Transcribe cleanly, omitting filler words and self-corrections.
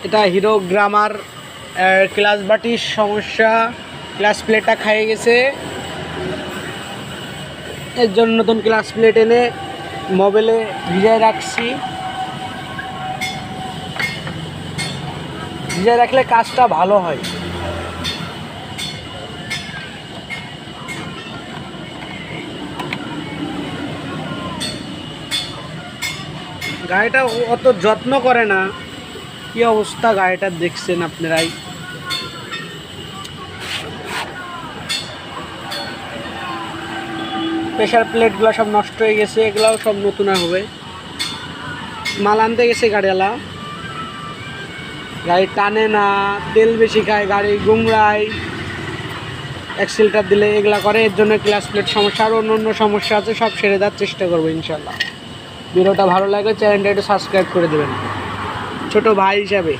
এটা hero grammar class বাটির সমস্যা, ক্লাস প্লেটটা খাইয়ে গেছে, এর জন্য নতুন ক্লাস প্লেট এনে মোবাইলে ভিজায় রাখছি। ভিজায় রাখলে কাজটা ভালো হয়। গাড়িটা অত যত্ন করে না, কি অবস্থা গাড়িটা দেখছেন আপনারাই। প্রেশার প্লেটগুলো সব নষ্ট হয়ে গেছে, এগুলাও সব নতুন হবে। মাল আনতে গেছে গাড়িওয়ালা, গাড়ি টানে না, তেল বেশি খায়, গাড়ি গুমরায়, অ্যাক্সিলেটার দিলে এগুলা করে, এর জন্য ক্লাস প্লেট সমস্যা আর অন্য অন্য সমস্যা আছে, সব সেরে দেওয়ার চেষ্টা করবো ইনশাল্লাহ। ভিডিওটা ভালো লাগে চ্যানেলটা একটু সাবস্ক্রাইব করে দেবেন ছোট ভাই হিসাবে।